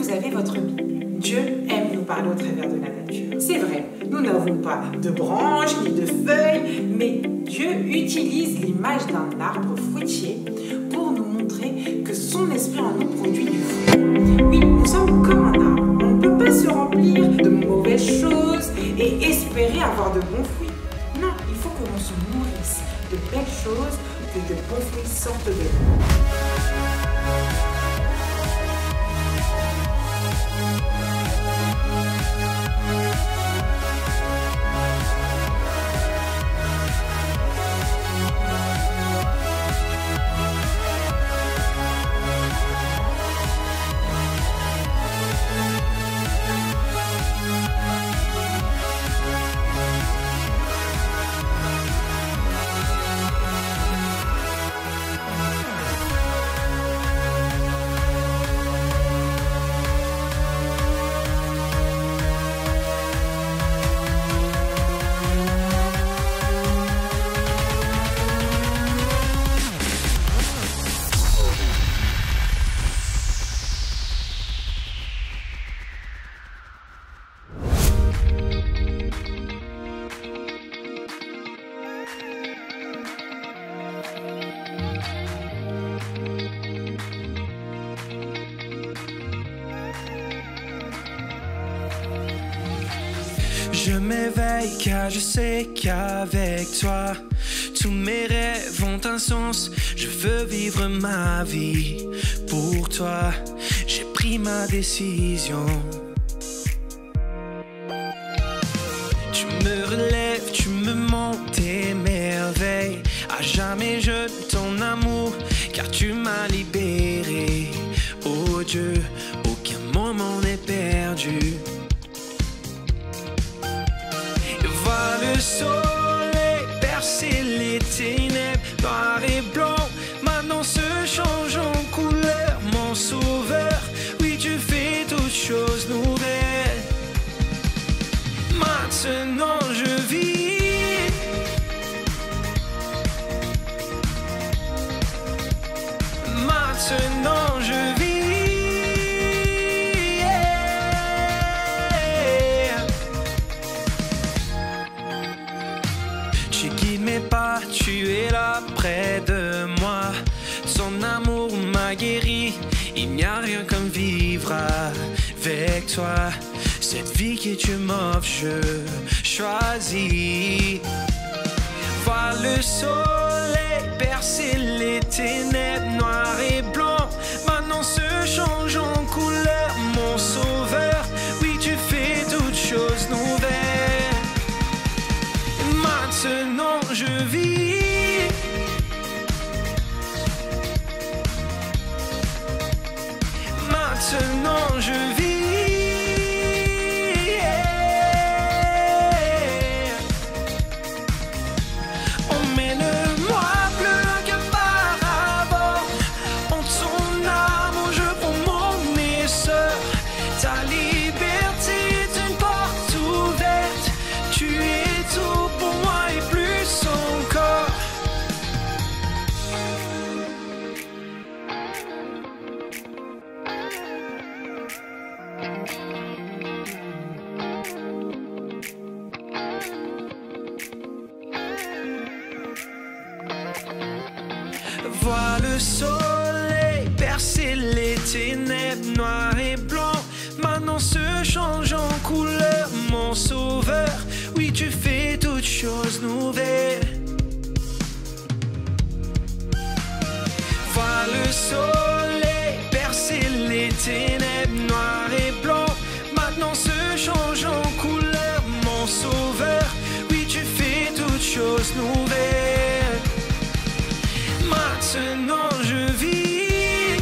vous avez votre Bible. Dieu aime nous parler au travers de la nature. C'est vrai, nous n'avons pas de branches ni de feuilles, mais Dieu utilise l'image d'un arbre fruitier pour nous montrer que son esprit en nous produit du fruit. Oui, nous sommes comme un arbre. On ne peut pas se remplir de mauvaises choses et espérer avoir de bons fruits. Non, il faut que l'on se nourrisse de belles choses, que de bons fruits sortent de nous. Je m'éveille car je sais qu'avec toi, tous mes rêves ont un sens. Je veux vivre ma vie pour toi. J'ai pris ma décision. Tu me relèves, tu me montes tes merveilles. À jamais je ton amour, car tu m'as libéré. Oh Dieu, aucun moment n'est perdu. Le soleil percer les ténèbres, noir et blanc, maintenant se change en couleur. Mon sauveur, oui tu fais toutes choses nouvelles. Maintenant je vis. Maintenant je vis. Tu es là près de moi. Son amour m'a guéri. Il n'y a rien comme vivre avec toi. Cette vie que tu m'offres, je choisis. Voir le soleil percer les ténèbres, noir et blanc, maintenant se change en couleur. Mon sauveur, oui tu fais toutes choses nouvelles. Maintenant je vis. Maintenant je vis. Emmène-moi plus loin qu'auparavant. En ton amour je prends mon essor. Ta liberté est une porte ouverte. Tu es tout pour moi et plus encore. Vois le soleil percer les ténèbres, noir et blanc, maintenant se change en couleur. Mon sauveur, oui tu fais toutes choses nouvelles. Vois le soleil percer les ténèbres, noir et blanc, maintenant se change en couleur. Mon sauveur, oui tu fais toutes choses nouvelles. Maintenant je vis.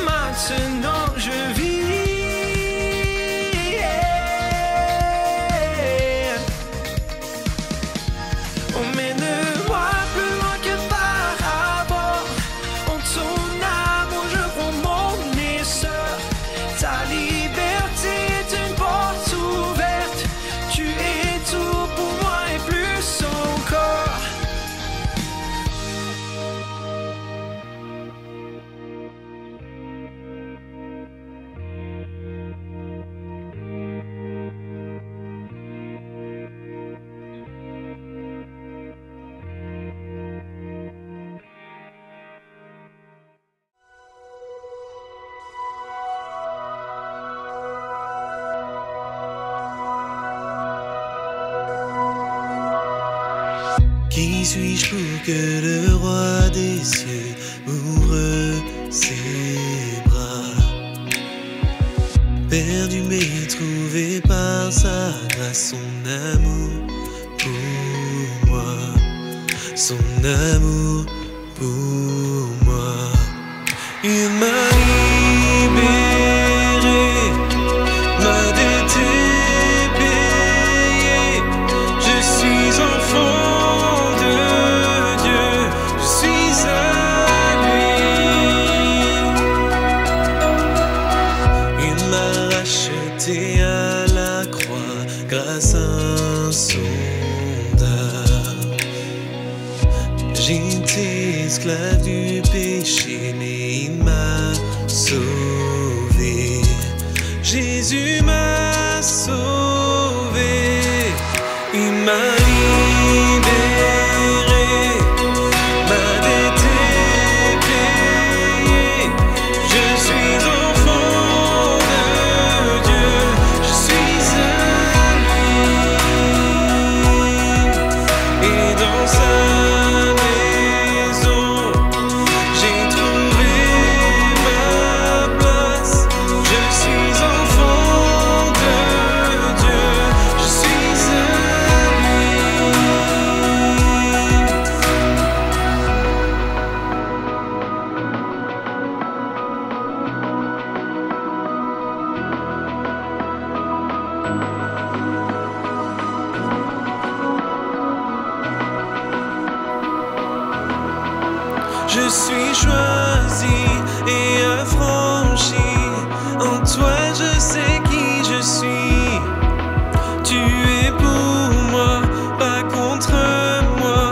Maintenant je vis. Emmène-moi plus loin qu'auparavant. En ton amour je prends mon essor. Ta liberté est une porte ouverte. Tu es tout pour moi et plus encore. Qui suis-je pour que le roi des cieux ouvre ses bras? Perdu mais trouvé par sa grâce, son amour pour moi, son amour pour moi. Il m'a libéré, ma dette est payée. Je suis enfant de Dieu, je suis à lui. Il m'a racheté à la croix grâce à un sondage. J'étais esclave du péché, mais il m'a sauvé. Jésus m'a sauvé. Il m'a libéré. Ma dette est payée. Je suis enfant de Dieu. Je suis à lui. Et dans sa je suis choisi et affranchi. En toi je sais qui je suis. Tu es pour moi, pas contre moi.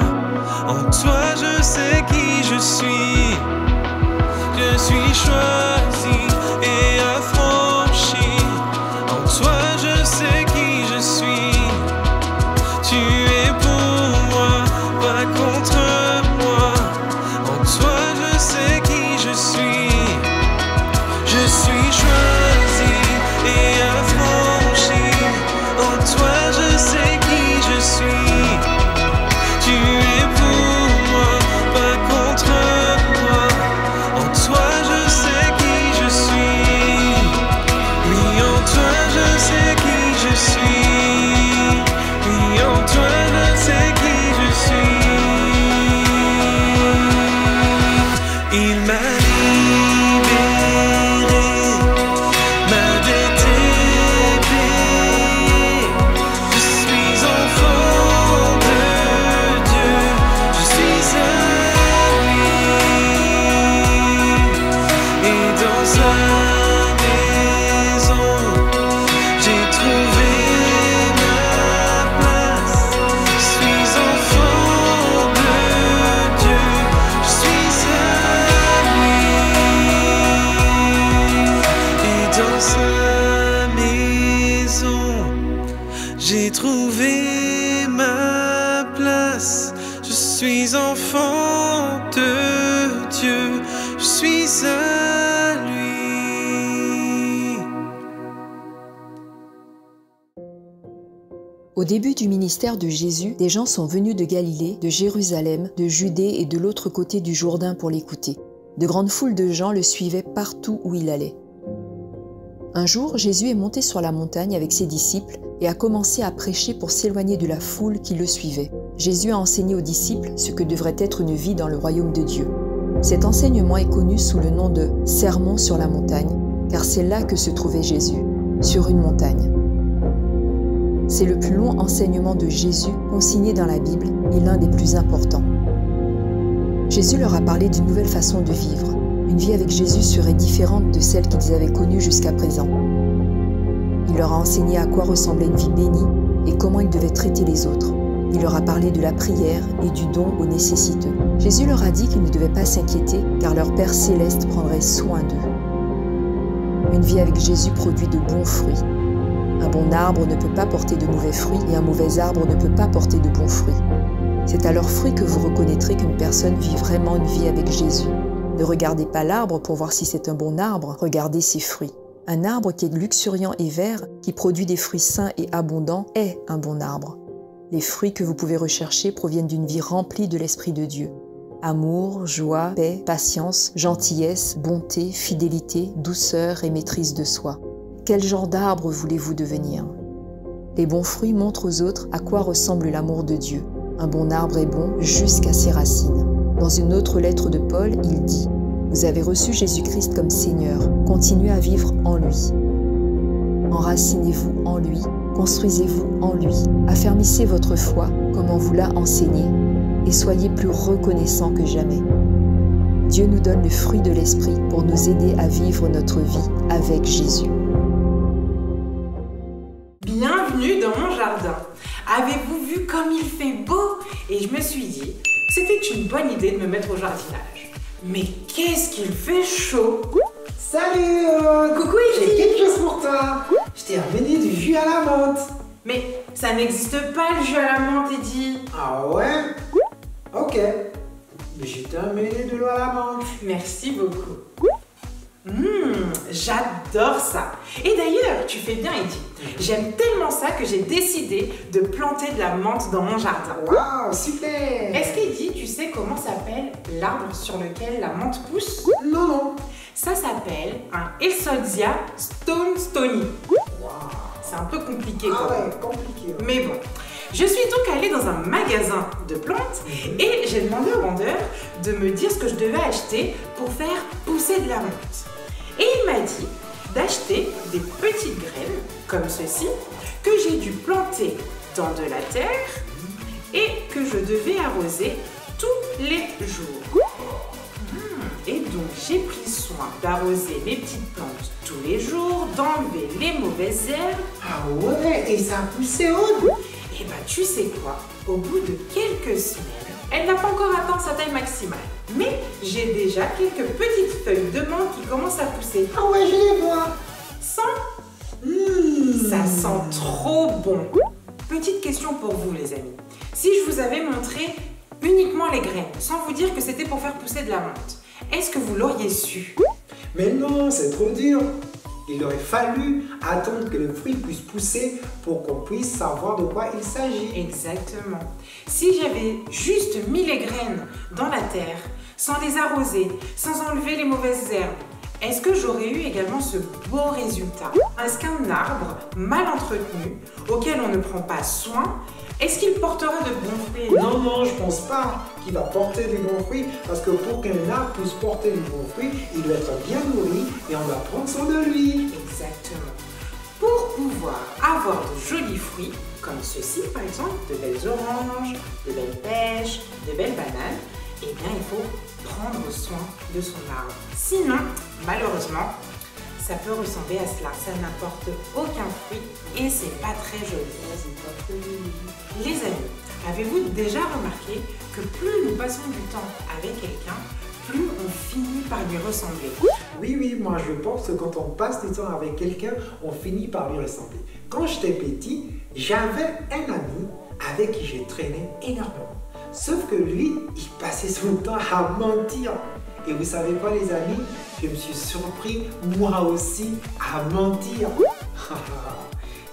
En toi je sais qui je suis. Je suis choisi et affranchi. En toi je sais qui je suis. Tu es pour moi, pas contre moi. Toi, je sais qui je suis. Je suis choisi et affranchi. En toi, je sais qui je suis. Tu es pour moi, pas contre moi. En toi, je sais qui je suis. Oui, en toi, je sais qui je suis. Oui, en toi, je sais qui je suis. Il m'a libéré, ma dette est payée. Je suis enfant de Dieu, je suis à lui. Et dans sa maison, j'ai trouvé ma place. Je suis enfant de Dieu, je suis dans sa maison, j'ai trouvé ma place. Je suis enfant de Dieu, je suis à lui. Au début du ministère de Jésus, des gens sont venus de Galilée, de Jérusalem, de Judée et de l'autre côté du Jourdain pour l'écouter. De grandes foules de gens le suivaient partout où il allait. Un jour, Jésus est monté sur la montagne avec ses disciples et a commencé à prêcher pour s'éloigner de la foule qui le suivait. Jésus a enseigné aux disciples ce que devrait être une vie dans le royaume de Dieu. Cet enseignement est connu sous le nom de « Sermon sur la montagne », car c'est là que se trouvait Jésus, sur une montagne. C'est le plus long enseignement de Jésus consigné dans la Bible et l'un des plus importants. Jésus leur a parlé d'une nouvelle façon de vivre. Une vie avec Jésus serait différente de celle qu'ils avaient connue jusqu'à présent. Il leur a enseigné à quoi ressemblait une vie bénie et comment ils devaient traiter les autres. Il leur a parlé de la prière et du don aux nécessiteux. Jésus leur a dit qu'ils ne devaient pas s'inquiéter car leur Père céleste prendrait soin d'eux. Une vie avec Jésus produit de bons fruits. Un bon arbre ne peut pas porter de mauvais fruits et un mauvais arbre ne peut pas porter de bons fruits. C'est à leurs fruits que vous reconnaîtrez qu'une personne vit vraiment une vie avec Jésus. Ne regardez pas l'arbre pour voir si c'est un bon arbre, regardez ses fruits. Un arbre qui est luxuriant et vert, qui produit des fruits sains et abondants, est un bon arbre. Les fruits que vous pouvez rechercher proviennent d'une vie remplie de l'Esprit de Dieu. Amour, joie, paix, patience, gentillesse, bonté, fidélité, douceur et maîtrise de soi. Quel genre d'arbre voulez-vous devenir? Les bons fruits montrent aux autres à quoi ressemble l'amour de Dieu. Un bon arbre est bon jusqu'à ses racines. Dans une autre lettre de Paul, il dit « Vous avez reçu Jésus-Christ comme Seigneur, continuez à vivre en lui. Enracinez-vous en lui, construisez-vous en lui, affermissez votre foi comme on vous l'a enseigné, et soyez plus reconnaissants que jamais. » Dieu nous donne le fruit de l'Esprit pour nous aider à vivre notre vie avec Jésus. Bienvenue dans mon jardin. Avez-vous vu comme il fait beau? Et je me suis dit que c'était une bonne idée de me mettre au jardinage. Mais qu'est-ce qu'il fait chaud! Salut Coucou J'ai Evie! quelque chose pour toi. Je t'ai amené du jus à la menthe. Mais ça n'existe pas le jus à la menthe, Eddie. Ah ouais? Ok. Mais je t'ai amené de l'eau à la menthe. Merci beaucoup. J'adore ça. Et d'ailleurs, tu fais bien, Eddie. J'aime tellement ça que j'ai décidé de planter de la menthe dans mon jardin. Waouh, super. Est-ce qu'Eddie, tu sais comment s'appelle l'arbre sur lequel la menthe pousse? Non. Ça s'appelle un Elsodia stony. Waouh. C'est un peu compliqué Ah quand même. ouais, compliqué. Mais bon, je suis donc allée dans un magasin de plantes et j'ai demandé au vendeur de me dire ce que je devais acheter pour faire pousser de la menthe. Et il m'a dit d'acheter des petites graines comme ceci que j'ai dû planter dans de la terre et que je devais arroser tous les jours. Et donc j'ai pris soin d'arroser mes petites plantes tous les jours, d'enlever les mauvaises herbes. Ah ouais, et ça a poussé Aude? Et bah tu sais quoi, au bout de quelques semaines, elle n'a pas encore atteint sa taille maximale. Mais j'ai déjà quelques petites feuilles de menthe qui commencent à pousser. Ah ouais, je les vois. Ça sent trop bon. Petite question pour vous les amis. Si je vous avais montré uniquement les graines, sans vous dire que c'était pour faire pousser de la menthe, est-ce que vous l'auriez su? Mais non, c'est trop dur. Il aurait fallu attendre que le fruit puisse pousser pour qu'on puisse savoir de quoi il s'agit. Exactement. Si j'avais juste mis les graines dans la terre, sans les arroser, sans enlever les mauvaises herbes, est-ce que j'aurais eu également ce beau résultat? Est-ce qu'un arbre mal entretenu, auquel on ne prend pas soin, est-ce qu'il portera de bons fruits? Non, je pense pas qu'il va porter des bons fruits parce que pour qu'un arbre puisse porter des bons fruits, il doit être bien nourri et on doit prendre soin de lui. Exactement. Pour pouvoir avoir de jolis fruits, comme ceci par exemple, de belles oranges, de belles pêches, de belles bananes, eh bien il faut prendre soin de son arbre. Sinon, malheureusement, ça peut ressembler à cela. Ça n'apporte aucun fruit et c'est pas très joli. Les amis, avez-vous déjà remarqué que plus nous passons du temps avec quelqu'un, plus on finit par lui ressembler? Oui, moi je pense que quand on passe du temps avec quelqu'un, on finit par lui ressembler. Quand j'étais petit, j'avais un ami avec qui j'ai traîné énormément. Sauf que lui, il passait son temps à mentir. Et vous savez quoi les amis? Je me suis surpris moi aussi à mentir.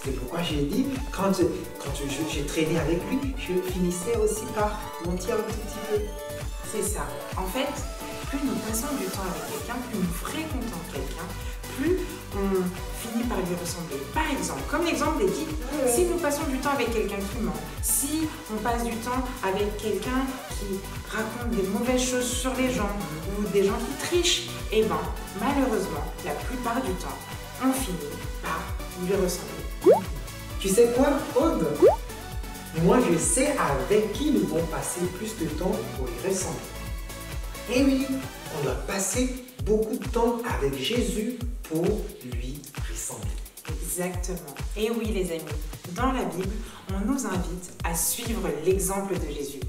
C'est pourquoi j'ai dit, quand j'ai traîné avec lui, je finissais aussi par mentir un tout petit peu. C'est ça. En fait, plus nous passons du temps avec quelqu'un, plus nous fréquentons quelqu'un, plus on finit par lui ressembler. Par exemple, comme l'exemple d'Eddie, si nous passons du temps avec quelqu'un qui ment, si on passe du temps avec quelqu'un qui raconte des mauvaises choses sur les gens ou des gens qui trichent, eh bien, malheureusement, la plupart du temps, on finit par lui ressembler. Tu sais quoi, Aude? Moi, je sais avec qui nous vont passer plus de temps pour lui ressembler. Et oui, on doit passer beaucoup de temps avec Jésus pour lui ressembler. Exactement. Et oui les amis, dans la Bible, on nous invite à suivre l'exemple de Jésus,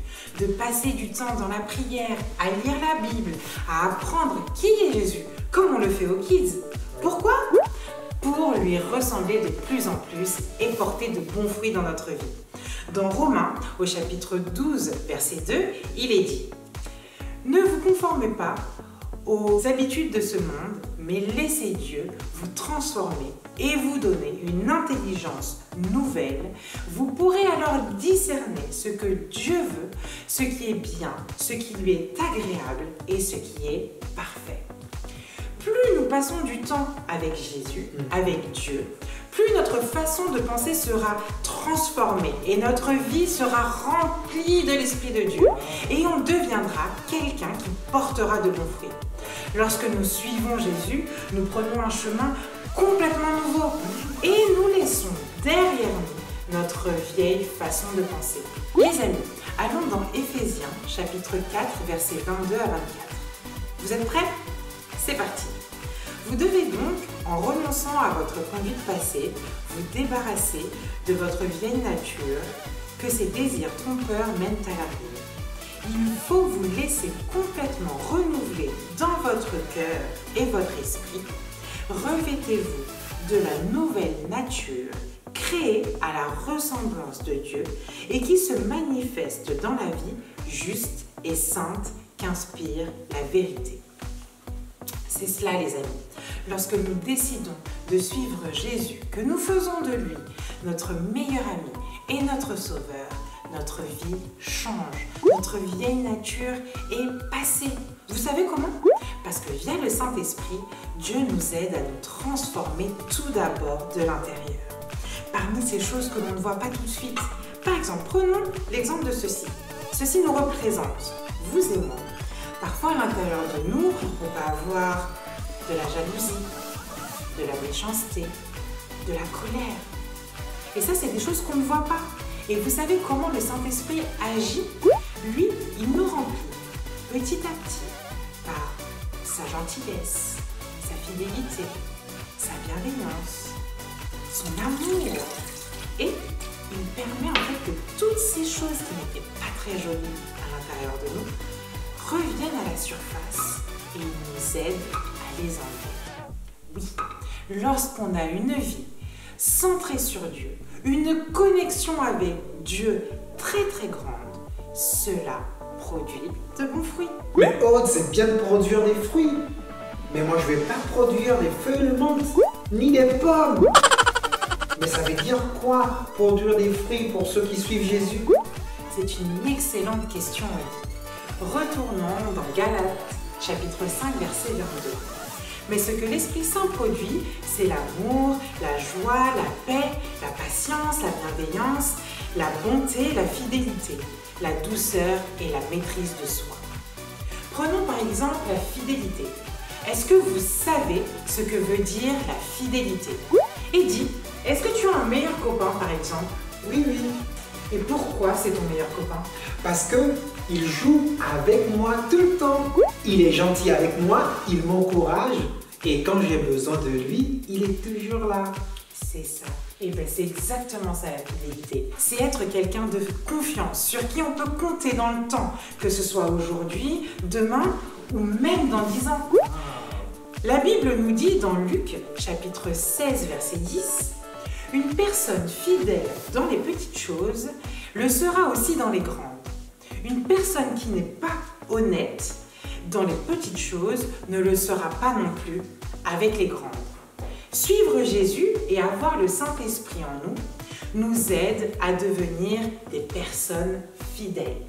de passer du temps dans la prière, à lire la Bible, à apprendre qui est Jésus, comme on le fait aux kids. Pourquoi? Pour lui ressembler de plus en plus et porter de bons fruits dans notre vie. Dans Romains, au chapitre 12, verset 2, il est dit « Ne vous conformez pas aux habitudes de ce monde, mais laissez Dieu vous transformer et vous donner une intelligence nouvelle. Vous pourrez alors discerner ce que Dieu veut, ce qui est bien, ce qui lui est agréable et ce qui est parfait. Plus nous passons du temps avec Jésus, avec Dieu, plus notre façon de penser sera transformée et notre vie sera remplie de l'Esprit de Dieu. Et on deviendra quelqu'un qui portera de bons fruits. Lorsque nous suivons Jésus, nous prenons un chemin complètement nouveau et nous laissons derrière nous notre vieille façon de penser. Les amis, allons dans Éphésiens chapitre 4, versets 22 à 24. Vous êtes prêts? C'est parti! Vous devez donc, en renonçant à votre conduite passée, vous débarrasser de votre vieille nature, que ses désirs trompeurs mènent à la ruine. Il faut vous laisser complètement renouveler dans votre cœur et votre esprit. Revêtez-vous de la nouvelle nature, créée à la ressemblance de Dieu et qui se manifeste dans la vie juste et sainte qu'inspire la vérité. C'est cela, les amis. Lorsque nous décidons de suivre Jésus, que nous faisons de lui notre meilleur ami et notre sauveur, notre vie change, notre vieille nature est passée. Vous savez comment? Parce que via le Saint-Esprit, Dieu nous aide à nous transformer tout d'abord de l'intérieur. Parmi ces choses que l'on ne voit pas tout de suite. Par exemple, prenons l'exemple de ceci. Ceci nous représente, vous et moi. Parfois, à l'intérieur de nous, on peut avoir de la jalousie, de la méchanceté, de la colère. Et ça, c'est des choses qu'on ne voit pas. Et vous savez comment le Saint-Esprit agit? Lui, il nous remplit petit à petit par sa gentillesse, sa fidélité, sa bienveillance, son amour. Et il permet en fait que toutes ces choses qui n'étaient pas très jolies à l'intérieur de nous reviennent à la surface et il nous aide à les enlever. Oui, lorsqu'on a une vie centrée sur Dieu, une connexion avec Dieu très très grande, cela produit de bons fruits. Mais Aude, c'est bien de produire des fruits. Mais moi, je ne vais pas produire des feuilles de menthe, ni des pommes. Mais ça veut dire quoi, produire des fruits pour ceux qui suivent Jésus? C'est une excellente question, Oli. Retournons dans Galates, chapitre 5, verset 22. Mais ce que l'Esprit Saint produit, c'est l'amour, la joie, la paix, la patience, la bienveillance, la bonté, la fidélité, la douceur et la maîtrise de soi. Prenons par exemple la fidélité. Est-ce que vous savez ce que veut dire la fidélité? Eddie, est-ce que tu as un meilleur copain par exemple? Oui, oui. Et pourquoi c'est ton meilleur copain? Parce qu'il joue avec moi tout le temps. Il est gentil avec moi, il m'encourage. Et quand j'ai besoin de lui, il est toujours là. C'est ça. Et bien c'est exactement ça la fidélité. C'est être quelqu'un de confiance, sur qui on peut compter dans le temps, que ce soit aujourd'hui, demain ou même dans 10 ans. La Bible nous dit dans Luc, chapitre 16, verset 10, « Une personne fidèle dans les petites choses le sera aussi dans les grandes. Une personne qui n'est pas honnête dans les petites choses ne le sera pas non plus avec les grandes. » Suivre Jésus et avoir le Saint-Esprit en nous aide à devenir des personnes fidèles.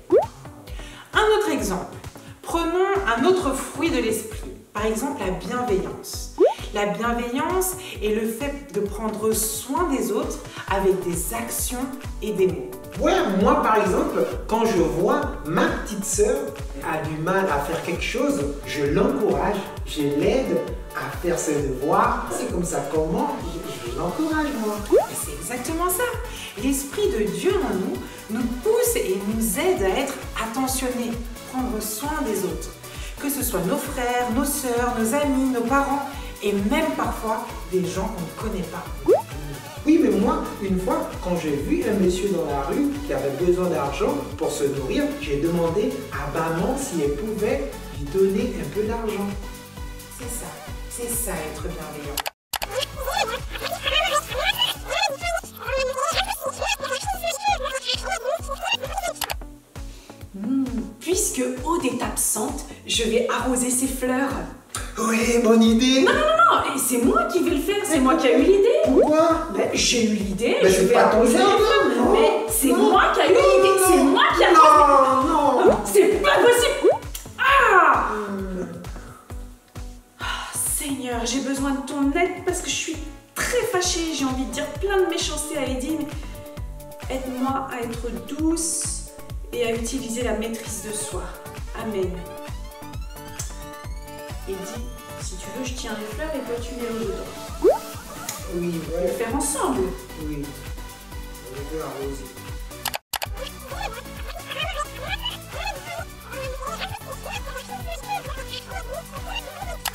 Un autre exemple. Prenons un autre fruit de l'esprit. Par exemple, la bienveillance. La bienveillance est le fait de prendre soin des autres avec des actions et des mots. Ouais, moi par exemple, quand je vois ma petite sœur a du mal à faire quelque chose, je l'encourage, je l'aide à faire ses devoirs. C'est comme ça, comment je l'encourage moi. C'est exactement ça. L'Esprit de Dieu en nous pousse et nous aide à être attentionnés, prendre soin des autres. Que ce soit nos frères, nos sœurs, nos amis, nos parents et même parfois des gens qu'on ne connaît pas. Oui, mais moi, une fois, quand j'ai vu un monsieur dans la rue qui avait besoin d'argent pour se nourrir, j'ai demandé à maman si elle pouvait lui donner un peu d'argent. C'est ça être bienveillant. Puis puisque Aude est absente, je vais arroser ses fleurs. Oui, bonne idée. Non, et c'est moi qui vais le faire, c'est moi qui ai eu l'idée. Pourquoi? Ben, j'ai eu l'idée, Mais je c'est vais pas ton arroser les jardin, fleurs. non. Mais c'est Non. moi qui ai eu l'idée, c'est moi qui ai arrosé. Non. C'est pas possible. Ah! Seigneur, j'ai besoin de ton aide parce que je suis très fâchée. J'ai envie de dire plein de méchanceté à Eddie, mais aide-moi à être douce et à utiliser la maîtrise de soi. Amen. Eddie, si tu veux, je tiens les fleurs et toi tu mets l'eau dedans. Oui, On va le faire ensemble. Oui. Je vais arroser.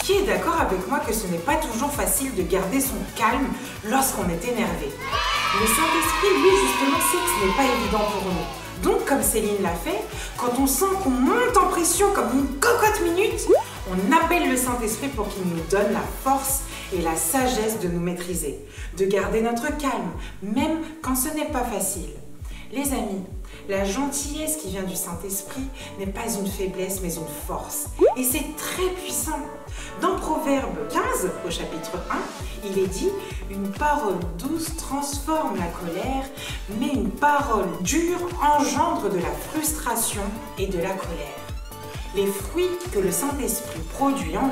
Qui est d'accord avec moi que ce n'est pas toujours facile de garder son calme lorsqu'on est énervé? Le Saint-Esprit, lui, justement, sait que ce n'est pas évident pour nous. Donc, comme Céline l'a fait, quand on sent qu'on monte en pression comme une cocotte minute, on appelle le Saint-Esprit pour qu'il nous donne la force et la sagesse de nous maîtriser, de garder notre calme, même quand ce n'est pas facile. Les amis, la gentillesse qui vient du Saint-Esprit n'est pas une faiblesse, mais une force. Et c'est très puissant. Dans Proverbe 15, au chapitre 1, il est dit « Une parole douce transforme la colère, mais une parole dure engendre de la frustration et de la colère. » Les fruits que le Saint-Esprit produit en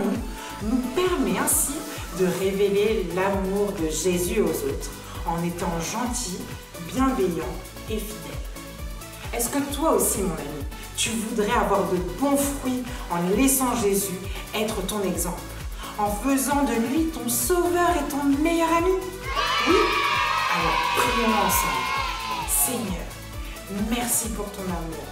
nous permet ainsi de révéler l'amour de Jésus aux autres, en étant gentil, bienveillant et fidèle. Est-ce que toi aussi, mon ami, tu voudrais avoir de bons fruits en laissant Jésus être ton exemple, en faisant de lui ton sauveur et ton meilleur ami? Oui? Alors prions ensemble. Seigneur, merci pour ton amour.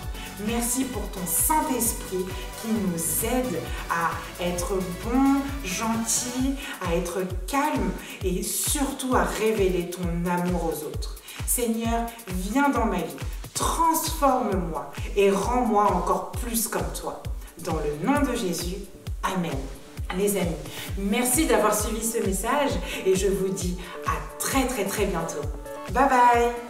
Merci pour ton Saint-Esprit qui nous aide à être bon, gentil, à être calme et surtout à révéler ton amour aux autres. Seigneur, viens dans ma vie, transforme-moi et rends-moi encore plus comme toi. Dans le nom de Jésus, Amen. Les amis, merci d'avoir suivi ce message et je vous dis à très bientôt. Bye bye!